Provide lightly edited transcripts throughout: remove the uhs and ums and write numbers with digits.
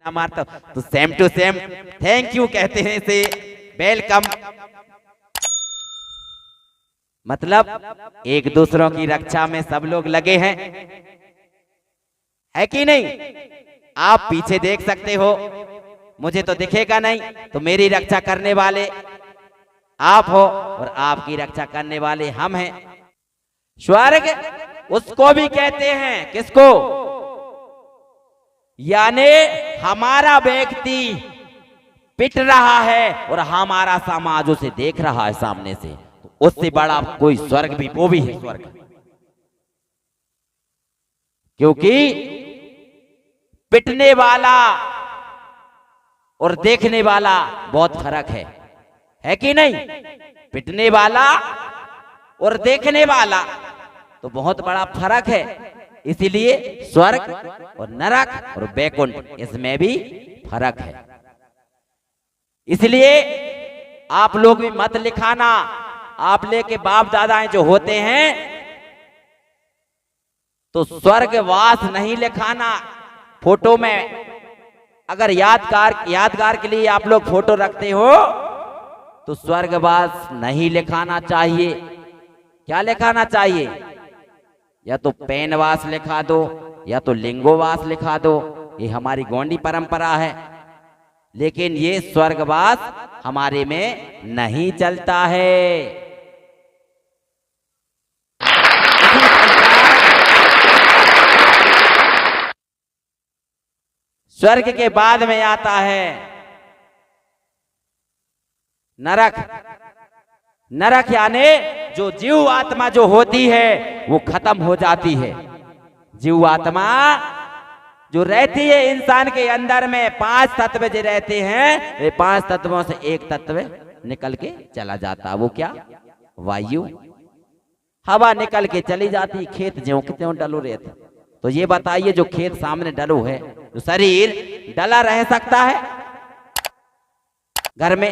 मारता तो same to same thank you कहते हैं इसे, वेलकम। मतलब एक दूसरों की रक्षा में सब लोग लगे हैं, है कि नहीं? आप पीछे देख सकते हो, मुझे तो दिखेगा नहीं, तो मेरी रक्षा करने वाले आप हो और आपकी रक्षा करने वाले हम हैं। स्वर्ग उसको भी कहते हैं, किसको? यानी हमारा व्यक्ति पिट रहा है और हमारा समाज उसे देख रहा है सामने से, तो उससे बड़ा कोई स्वर्ग भी, वो भी है स्वर्ग। क्योंकि पिटने वाला और देखने वाला बहुत फर्क है कि नहीं? पिटने वाला और देखने वाला तो बहुत बड़ा फर्क है। इसीलिए स्वर्ग और नरक और बैकुंठ इसमें भी फर्क है। इसलिए आप लोग भी मत लिखाना, आप लेके बाप दादाएं जो होते हैं तो स्वर्गवास नहीं लिखाना फोटो में। अगर यादगार के लिए आप लोग फोटो रखते हो तो स्वर्गवास नहीं लिखाना चाहिए। क्या लिखाना चाहिए? या तो पैनवास लिखा दो या तो लिंगोवास लिखा दो, ये हमारी गोंडी परंपरा है। लेकिन ये स्वर्गवास हमारे में नहीं चलता है। स्वर्ग के बाद में आता है नरक। नरक यानी जो जीव आत्मा जो होती है वो खत्म हो जाती है। जीव आत्मा जो रहती है इंसान के अंदर में, 5 तत्व जो रहते हैं, ये 5 तत्वों से एक तत्व निकल के चला जाता। वो क्या? वायु। हवा निकल के चली जाती, खेत ज्यों के त्यों डलो रहते। तो ये बताइए, जो खेत सामने डलो है, जो शरीर डला रह सकता है घर में?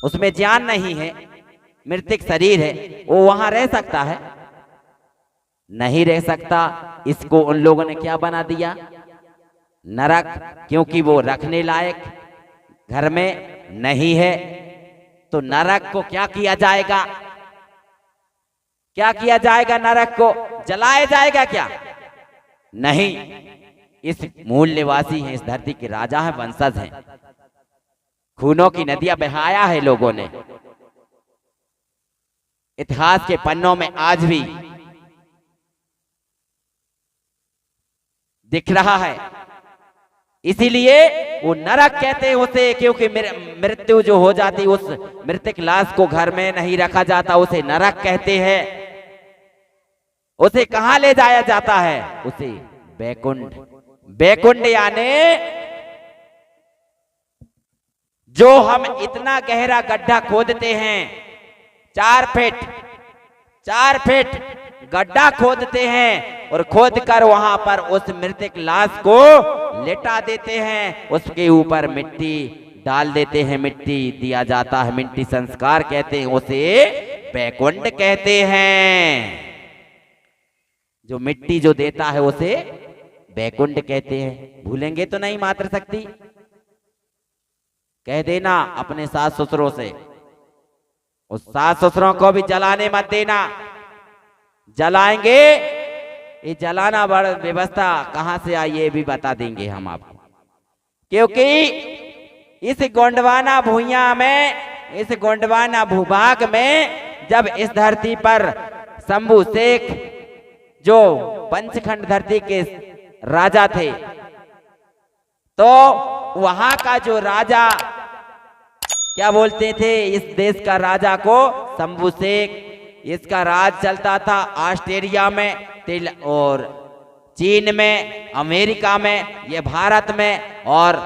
उसमें जान नहीं है, मृतिक शरीर है, वो वहां रह सकता है? नहीं रह सकता। इसको उन लोगों ने क्या बना दिया? नरक। क्योंकि वो रखने लायक घर में नहीं है। तो नरक को क्या किया जाएगा? क्या किया जाएगा? नरक को जलाया जाएगा क्या? नहीं। इस मूल निवासी हैं, इस धरती के राजा हैं, वंशज हैं। खूनों की नदियां बहाया है लोगों ने। इतिहास के पन्नों में आज भी दिख रहा है। इसीलिए वो नरक कहते हैं उसे, क्योंकि मृत्यु जो हो जाती, उस मृतक लाश को घर में नहीं रखा जाता, उसे नरक कहते हैं। उसे कहां ले जाया जाता है? उसे बैकुंठ। बैकुंठ यानी जो हम इतना गहरा गड्ढा खोदते हैं, 4 फीट गड्ढा खोदते हैं और खोद कर वहां पर उस मृतक लाश को लेटा देते हैं, उसके ऊपर मिट्टी डाल देते हैं, मिट्टी दिया जाता है, मिट्टी संस्कार कहते हैं, उसे बैकुंठ कहते हैं। जो मिट्टी जो देता है उसे बैकुंठ कहते हैं। भूलेंगे तो नहीं मातृशक्ति? कह देना अपने सास ससुरों से, उस सास ससुरों को भी जलाने मत देना। जलाएंगे, ये जलाना बड़ा व्यवस्था कहां से आई ये भी बता देंगे हम आपको। क्योंकि इस गोंडवाना भूइया में, इस गोंडवाना भूभाग में जब इस धरती पर शंभू शेख जो पंचखंड धरती के राजा थे, तो वहां का जो राजा, क्या बोलते थे इस देश का राजा को? शंभू शेख। इसका राज चलता था ऑस्ट्रेलिया में, और चीन में, अमेरिका में, ये भारत में, और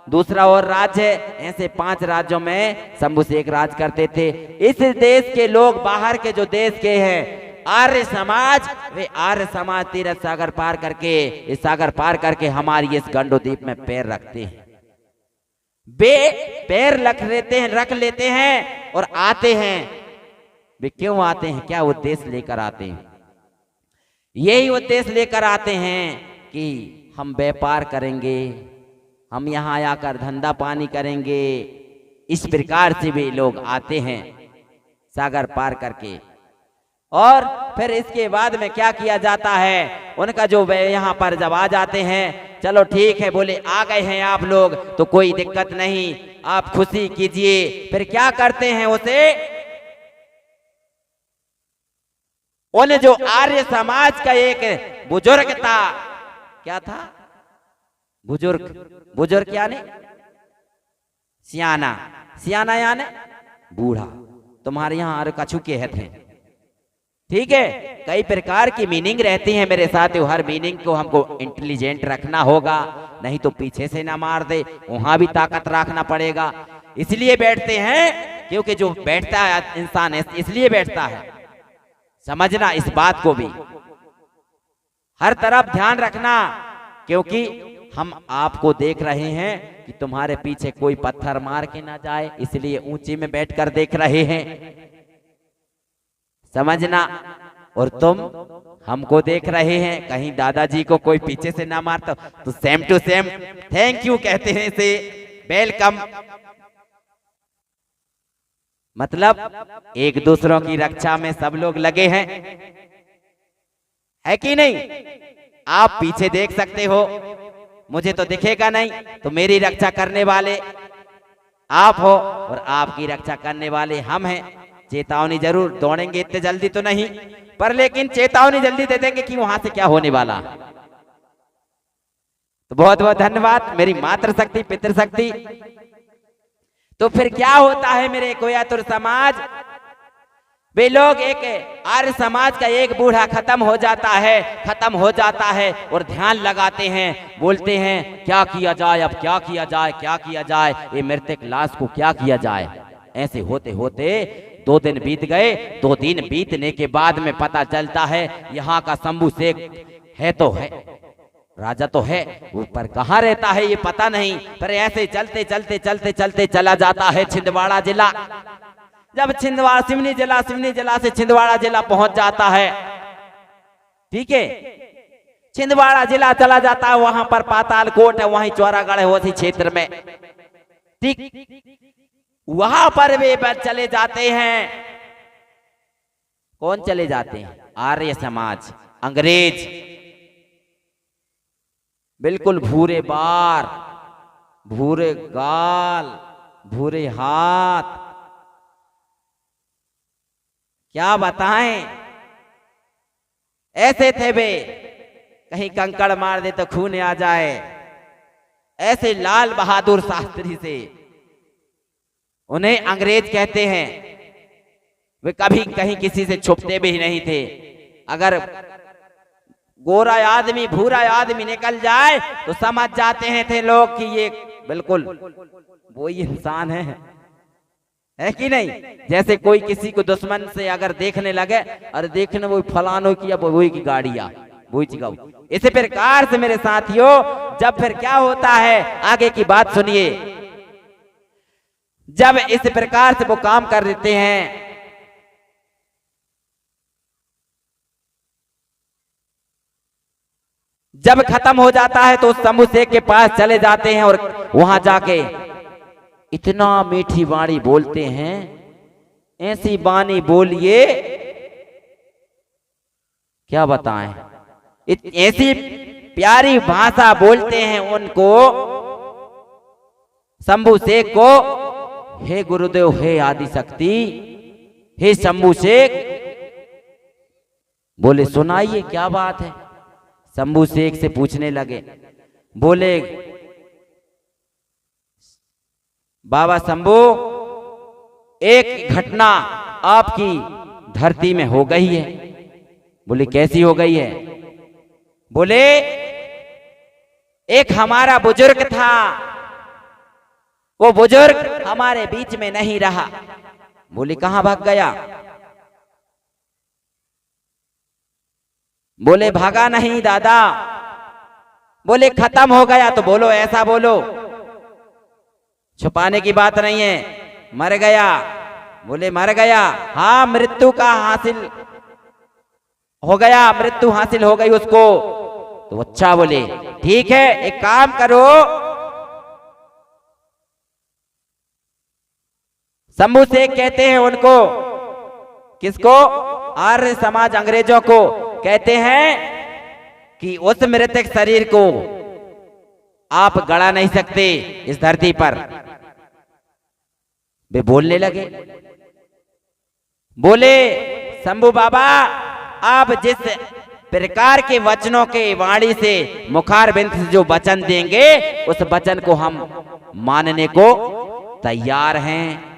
दूसरा और राज्य, ऐसे 5 राज्यों में शंभू शेख राज करते थे। इस देश के लोग, बाहर के जो देश के हैं आर्य समाज, वे आर्य समाज तीरथ सागर पार करके, इस सागर पार करके हमारी इस गंडोद्वीप में पैर रखते हैं। वे पैर रख लेते हैं और आते हैं। वे क्यों आते हैं? क्या उद्देश्य लेकर आते हैं? यही उद्देश्य लेकर आते हैं कि हम व्यापार करेंगे, हम यहाँ आकर धंधा पानी करेंगे, इस प्रकार से भी लोग आते हैं सागर पार करके। और फिर इसके बाद में क्या किया जाता है, उनका जो यहाँ पर जब आ जाते हैं, चलो ठीक है, बोले आ गए हैं आप लोग तो कोई दिक्कत नहीं, आप खुशी कीजिए। फिर क्या करते हैं, उसे उन जो आर्य समाज का एक बुजुर्ग था, क्या था, बुजुर्ग यानी सियाना, सियाना यानी बूढ़ा, तुम्हारे यहाँ आर्य कछु कहते हैं, ठीक है। कई प्रकार की मीनिंग रहती है मेरे साथियों, हर मीनिंग को हमको इंटेलिजेंट रखना होगा, नहीं तो पीछे से ना मार दे, वहां भी ताकत रखना पड़ेगा। इसलिए बैठते हैं, क्योंकि जो बैठता है इंसान इसलिए बैठता है, समझना इस बात को भी, हर तरफ ध्यान रखना, क्योंकि हम आपको देख रहे हैं कि तुम्हारे पीछे कोई पत्थर मार के ना जाए, इसलिए ऊंची में बैठकर देख रहे हैं, समझना। और तुम हमको देख रहे हैं, कहीं दादाजी को कोई पीछे से ना मारता तो same to same thank you कहते हैं, इसे वेलकम, मतलब एक दूसरों की रक्षा में सब लोग लगे हैं, है कि नहीं। आप पीछे देख सकते हो, मुझे तो दिखेगा नहीं, तो मेरी रक्षा करने वाले आप हो और आपकी रक्षा करने वाले हम हैं। चेतावनी जरूर, दौड़ेंगे इतने जल्दी तो नहीं, पर लेकिन चेतावनी जल्दी दे देंगे कि वहां से क्या होने वाला। तो बहुत बहुत धन्यवाद मेरी मातृशक्ति पितृशक्ति। तो फिर क्या होता है मेरे कोयातुर समाज, वे लोग एक आर्य समाज का एक बूढ़ा खत्म हो जाता है और ध्यान लगाते हैं, बोलते हैं क्या किया जाए, अब क्या किया जाए, ये मृतक लाश को क्या किया जाए। ऐसे होते होते 2 दिन बीत गए। 2 दिन बीतने के बाद में पता चलता है यहाँ का शंभू शेख है तो है, राजा तो है, ऊपर कहाँ रहता है ये पता नहीं। पर ऐसे चलते चला जाता है छिंदवाड़ा जिला। जब सिवनी जिला से छिंदवाड़ा जिला पहुंच जाता है, ठीक है, छिंदवाड़ा जिला चला जाता है, वहां पर पातालकोट है, वहीं चौरागढ़ है, उसी क्षेत्र में, ठीक। वहां पर वे चले जाते हैं। कौन चले जाते हैं? आर्य समाज। अंग्रेज बिल्कुल भूरे बार, भूरे गाल, भूरे हाथ, क्या बताएं, ऐसे थे वे, कहीं कंकड़ मार दे तो खून आ जाए, ऐसे लाल बहादुर शास्त्री से उन्हें अंग्रेज कहते हैं। वे कभी कहीं किसी से छुपते भी नहीं थे। अगर गोरा आदमी भूरा आदमी निकल जाए तो समझ जाते हैं थे लोग कि ये बिल्कुल वही इंसान है कि नहीं। जैसे कोई किसी को दुश्मन से अगर देखने लगे, अरे देखने वो फलानो की, अब वही की गाड़िया वही जगह। इसी प्रकार से मेरे साथियों, जब फिर क्या होता है, आगे की बात सुनिए। जब इस प्रकार से वो काम कर देते हैं, जब खत्म हो जाता है तो शंभू शेख के पास चले जाते हैं और वहां जाके इतना मीठी वाणी बोलते हैं, ऐसी बानी बोलिए क्या बताएं, ऐसी प्यारी भाषा बोलते हैं उनको, शंभू शेख को, हे गुरुदेव, हे आदि शक्ति, हे शंभू शेख। बोले सुनाइए क्या बात है। शंभू शेख से पूछने लगे, बोले बाबा शंभू, एक घटना आपकी धरती में हो गई है। बोले कैसी हो गई है? बोले एक हमारा बुजुर्ग था, वो बुजुर्ग हमारे बीच में नहीं रहा। बोले कहां भाग गया? बोले भागा नहीं दादा। बोले खत्म हो गया। तो बोलो ऐसा बोलो, छुपाने की बात नहीं है। मर गया। बोले मर गया, हाँ मृत्यु का हासिल हो गया, मृत्यु हासिल हो गई उसको। तो अच्छा बोले ठीक है, एक काम करो, शंभू शेख कहते हैं उनको, किसको? आर्य समाज अंग्रेजों को कहते हैं कि उस मृतक शरीर को आप गड़ा नहीं सकते इस धरती पर। वे बोलने लगे, बोले शंभू बाबा, आप जिस प्रकार के वचनों के वाणी से मुखारबिंद से जो वचन देंगे उस वचन को हम मानने को तैयार हैं।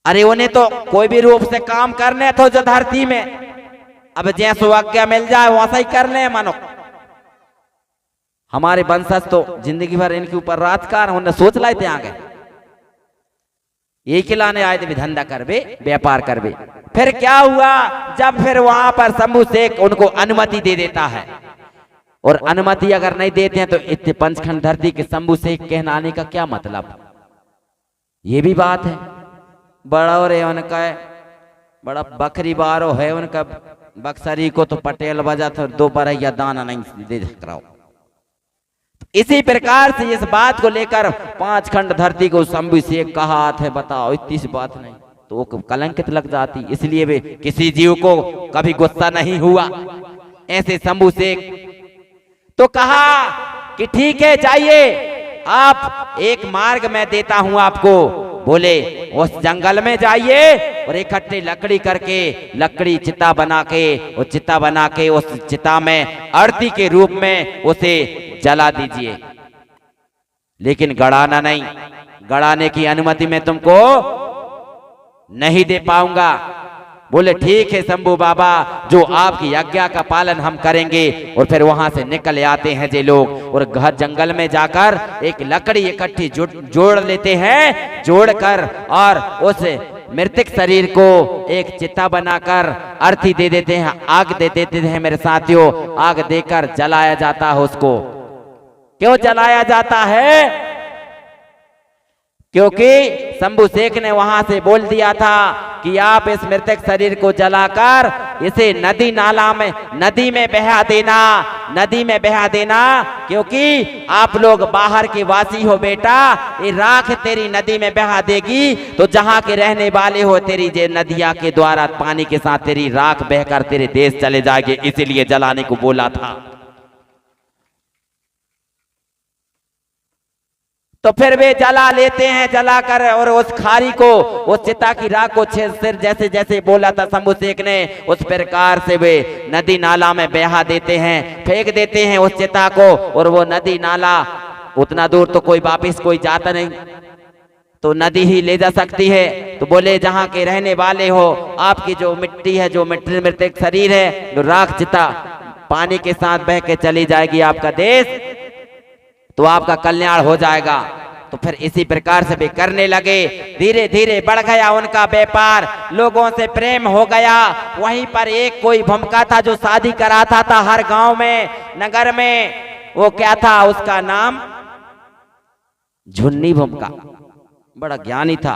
अरे उन्हें तो कोई भी रूप से काम करने तो जो धरती में अब जैसो आज्ञा मिल जाए वैसा ही कर ले मानो। हमारे वंशज तो जिंदगी भर इनके ऊपर राजकार उन्हें सोच लाए थे आगे, यही खिलाने आए थे, धंधा करबे, व्यापार करबे। फिर क्या हुआ, जब फिर वहां पर शंभू शेख उनको अनुमति दे देता है, और अनुमति अगर नहीं देते हैं तो इतने पंचखंड धरती के शंभू शेख कहलाने का क्या मतलब? ये भी बात है। बड़ा और उनका बड़ा बकरी बारो है उनका, बक्सरी को तो पटेल बजा तो दो बरैया दाना नहीं दे कराओ। इसी प्रकार से इस बात को लेकर पांच खंड धरती को शंभू शेख कहा हाथ है, बताओ इतनी सी बात नहीं तो वो कलंकित लग जाती। इसलिए वे किसी जीव को कभी गुस्सा नहीं हुआ। ऐसे शंभू शेख तो कहा कि ठीक है जाइए, आप एक मार्ग मैं देता हूं आपको। बोले उस जंगल में जाइए और इकट्ठी लकड़ी करके, लकड़ी चिता बना के, और चिता बना के उस चिता में आरती के रूप में उसे जला दीजिए, लेकिन गड़ाना नहीं। गड़ाने की अनुमति मैं तुमको नहीं दे पाऊंगा। बोले ठीक है शंभू बाबा, जो आपकी आज्ञा का पालन हम करेंगे। और फिर वहां से निकल आते हैं जे लोग, और घर जंगल में जाकर एक लकड़ी इकट्ठी जोड़ लेते हैं, जोड़कर और उस मृतक शरीर को एक चिता बनाकर अर्थी दे देते हैं, आग दे देते हैं। मेरे साथियों, आग देकर जलाया जाता है उसको। क्यों जलाया जाता है? क्योंकि शंभू शेख ने वहां से बोल दिया था कि आप इस मृतक शरीर को जलाकर इसे नदी नाला में, नदी में बहा देना, नदी में बहा देना। क्योंकि आप लोग बाहर के वासी हो बेटा, ये राख तेरी नदी में बहा देगी तो जहां के रहने वाले हो, तेरी जे नदिया के द्वारा पानी के साथ तेरी राख बहकर तेरे देश चले जाएंगे। इसीलिए जलाने को बोला था। तो फिर वे जला लेते हैं, जलाकर और उस खारी को, उस चिता की राख को सिर जैसे जैसे बोला था शंभू शेख ने, उस प्रकार से वे नदी नाला में बहा देते हैं, फेंक देते हैं उस चिता को। और वो नदी नाला उतना दूर तो कोई वापिस कोई जाता नहीं, तो नदी ही ले जा सकती है। तो बोले जहां के रहने वाले हो, आपकी जो मिट्टी है, जो मृतक शरीर है, जो राख चिता पानी के साथ बह के चली जाएगी आपका देश, तो आपका कल्याण हो जाएगा। तो फिर इसी प्रकार से वे करने लगे। धीरे धीरे बढ़ गया उनका व्यापार, लोगों से प्रेम हो गया। वहीं पर एक कोई भूमिका था जो शादी कराता था हर गांव में, नगर में। वो क्या था? उसका नाम झुन्नी भूमिका। बड़ा ज्ञानी था।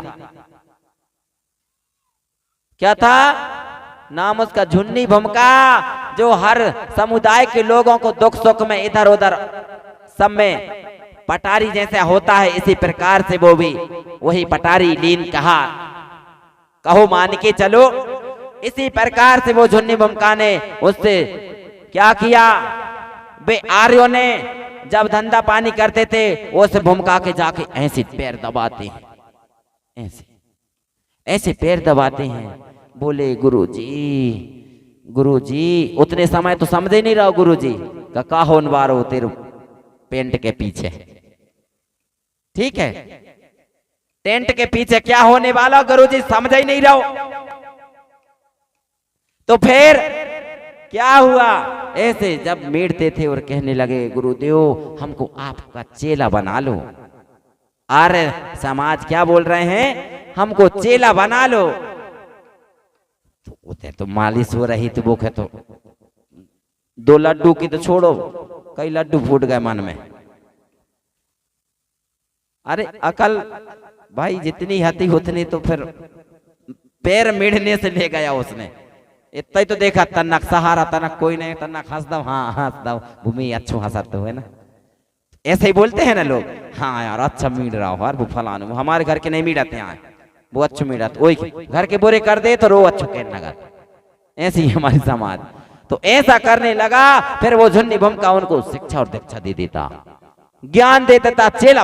क्या था नाम उसका? झुन्नी भूमिका, जो हर समुदाय के लोगों को दुख सुख में इधर उधर सब में पटारी जैसा होता है, इसी प्रकार से वो भी वही पटारी लीन कहा, कहो मान के चलो। इसी प्रकार से वो झुन्नी भूमिका ने उससे क्या किया? वे आर्यों ने जब धंधा पानी करते थे, उस भूमिका के जाके ऐसे पैर दबाते हैं, ऐसे ऐसे पैर दबाते हैं। बोले गुरुजी उतने समय तो समझे नहीं रहो गुरुजी का होन वारो तेरे पेंट के पीछे, ठीक है, टेंट के पीछे क्या होने वाला गुरुजी समझ ही नहीं रहो। तो फिर क्या हुआ? ऐसे जब मेड़ते थे और कहने लगे गुरुदेव हमको आपका चेला बना लो। आर्य समाज क्या बोल रहे हैं? हमको चेला बना लो। तो उधर तो मालिश हो रही थी, वो तो 2 लड्डू की तो छोड़ो, कई लड्डू फूट गए मन में। अरे अकल भाई जितनी हती उतनी, तो फिर पैर मिड़ने से ले गया उसने। इतना ही तो देखा, तनक सहारा तनक कोई नहीं, तनक हंस दो, हाँ हंस दो, भूमि अच्छो हंसत है ना। ऐसे ही बोलते हैं ना लोग, हाँ यार अच्छा मीड रहा हो यार वो फलानु, हमारे घर के नहीं मीडाते हैं वो अच्छो मीडाते, वही घर के बुरे कर दे तो रो अच्छो कहने लगा। ऐसी ही हमारी समाज। तो ऐसा करने लगा, फिर वो झुन्नी भमका उनको शिक्षा और दीक्षा दे देता, ज्ञान दे देता, चेला